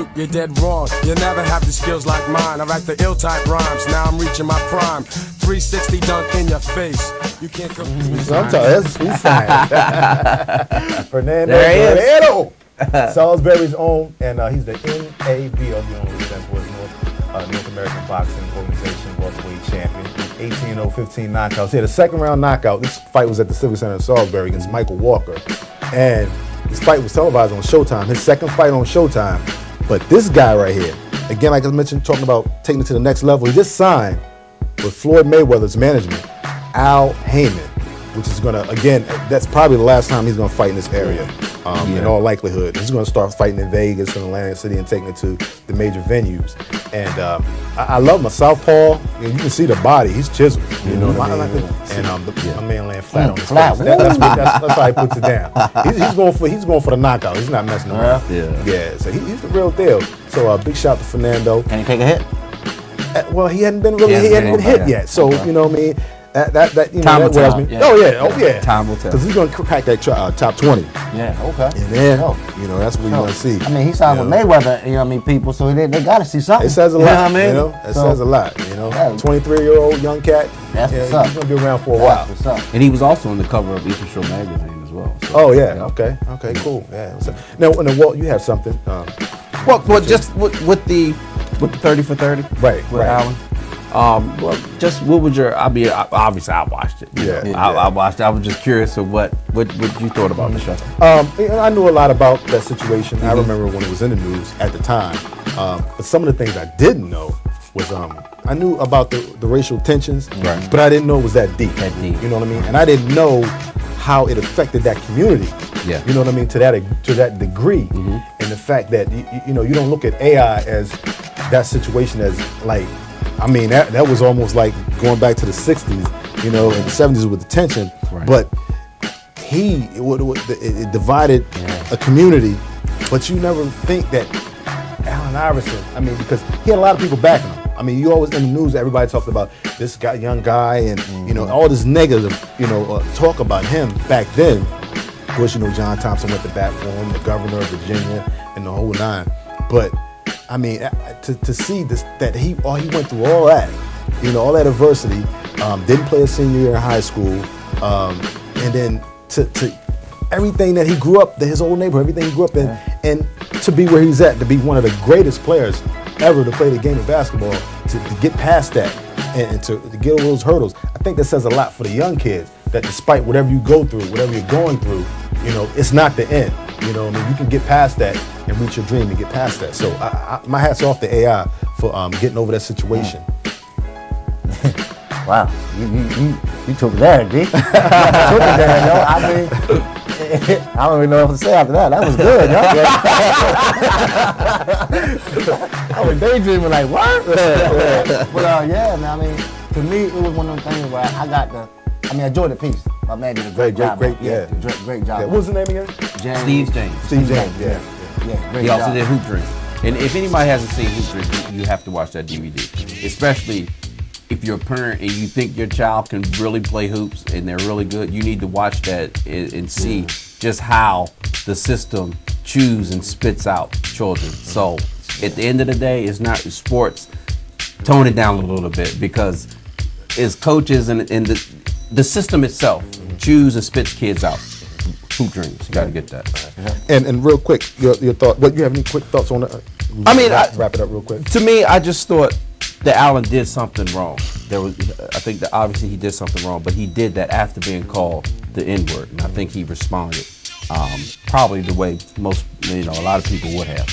Luke, you're dead wrong. You never have the skills like mine. I write the ill-type rhymes. Now I'm reaching my prime. 360 dunk in your face. You can't go. Sometimes he's Fernando Guerrero, Salisbury's own, and he's the NABO, the only stands for his North American Boxing Organization welterweight champion. 18-0, 15 knockouts. He had a second-round knockout. This fight was at the Civic Center in Salisbury against Michael Walker, and this fight was televised on Showtime. His second fight on Showtime. But this guy right here, again, like I mentioned, talking about taking it to the next level. He just signed with Floyd Mayweather's management, Al Heyman, which is gonna, again, that's probably the last time he's gonna fight in this area. In all likelihood, he's going to start fighting in Vegas and Atlantic City and taking it to the major venues. And I love my southpaw. You can see the body; he's chiseled. You know what I mean? And my man laying flat on his face. That's how he puts it down. He's going for the knockout. He's not messing around. Yeah. So he's the real deal. So big shout to Fernando. Can he take a hit? Well, he hadn't been hit yet. So you know what I mean. That wears me. Oh yeah. Time will tell. Because he's going to crack that top 20. Yeah. Okay. And then that's what you want to see. I mean, he signed with Mayweather. You know what I mean, people. So they got to see something. It says a lot. You know what I mean? It says a lot. 23-year-old young cat. That's what's up. He's going to be around for a while. What's up. And he was also on the cover of Eastern Show magazine as well. So, oh yeah. Okay. Cool. Yeah. Now, Walt, you have something. Well, just with the 30 for 30. Right. With Allen. Well, just what would your? I mean, obviously I watched it. I watched it. I was just curious of what you thought about the show. I knew a lot about that situation. I remember when it was in the news at the time. But some of the things I didn't know was I knew about the racial tensions, but I didn't know it was that deep. You know what I mean? And I didn't know how it affected that community. Yeah. You know what I mean? To that degree, and the fact that you don't look at AI as that situation as like. I mean, that was almost like going back to the 60s, and the 70s with the tension. Right. But it divided a community. But you never think that Allen Iverson, I mean, because he had a lot of people backing him. I mean, you always in the news, everybody talked about this guy, young guy, and all this negative, talk about him back then. Of course, John Thompson went to bat for him, the governor of Virginia, and the whole nine. But I mean, to see this, that he went through all that, all that adversity, didn't play a senior year in high school, and then to everything that he grew up, his old neighborhood, everything he grew up in, and to be where he's at, to be one of the greatest players ever to play the game of basketball, to get past that and to get over those hurdles. I think that says a lot for the young kids, that despite whatever you go through, whatever you're going through, it's not the end. I mean, you can get past that and reach your dream and get past that. So my hat's off to AI for getting over that situation. Wow, you took that, D. I mean, I don't even know what to say after that. That was good, I was daydreaming like, what? But man, I mean, to me, it was one of those things where I enjoyed the piece. My man did a great job. Great job. What was the name again? Steve James. Steve James, He also did Hoop Dreams. And if anybody hasn't seen Hoop Dreams, you have to watch that DVD. Especially if you're a parent and you think your child can really play hoops and they're really good, you need to watch that and see just how the system chews and spits out children. So at the end of the day, it's not sports. Tone it down a little bit, because as coaches and the system itself chews and spits kids out. Hoop Dreams, you got to get that. And real quick, your thought. What you have any quick thoughts on that? I mean, wrap it up real quick. To me, I just thought that Allen did something wrong. I think that obviously he did something wrong, but he did that after being called the N-word, and I think he responded probably the way most, a lot of people would have.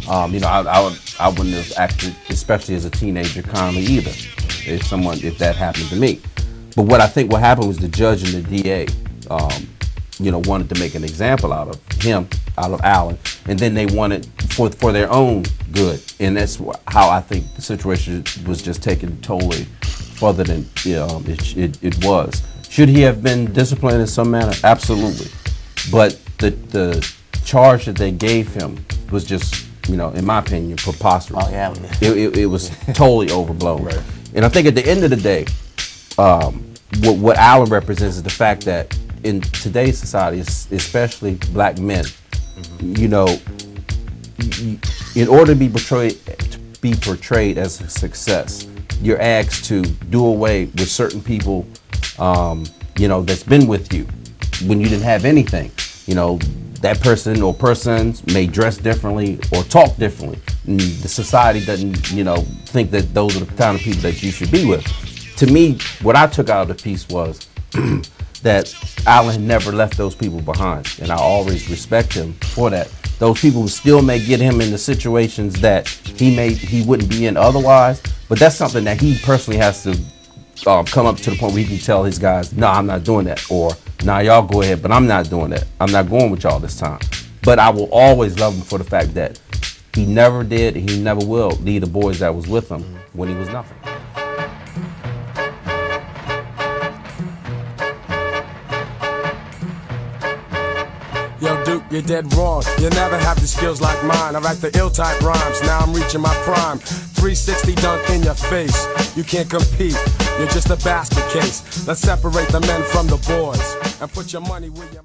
I wouldn't have acted, especially as a teenager, calmly either, if that happened to me. But what I think what happened was the judge and the DA, wanted to make an example out of him, out of Allen, and then they wanted for their own good, and that's how I think the situation was just taken totally further than it was. Should he have been disciplined in some manner? Absolutely, but the charge that they gave him was just, in my opinion, preposterous. Oh yeah, it was totally overblown. Right. And I think at the end of the day, what Allen represents is the fact that in today's society, especially black men, in order to be portrayed as a success, you're asked to do away with certain people, you know, that's been with you when you didn't have anything. You know, that person or persons may dress differently or talk differently. And the society doesn't, you know, think that those are the kind of people that you should be with. To me, what I took out of the piece was that Allen never left those people behind, and I always respect him for that. Those people still may get him into situations that he wouldn't be in otherwise, but that's something that he personally has to come up to the point where he can tell his guys, no, I'm not doing that, or nah, y'all go ahead, but I'm not doing that. I'm not going with y'all this time. But I will always love him for the fact that he never did and he never will lead the boys that was with him when he was nothing. Yo, Duke, you're dead wrong. You never have the skills like mine. I write the ill type rhymes. Now I'm reaching my prime. 360 dunk in your face. You can't compete. You're just a basket case. Let's separate the men from the boys and put your money where your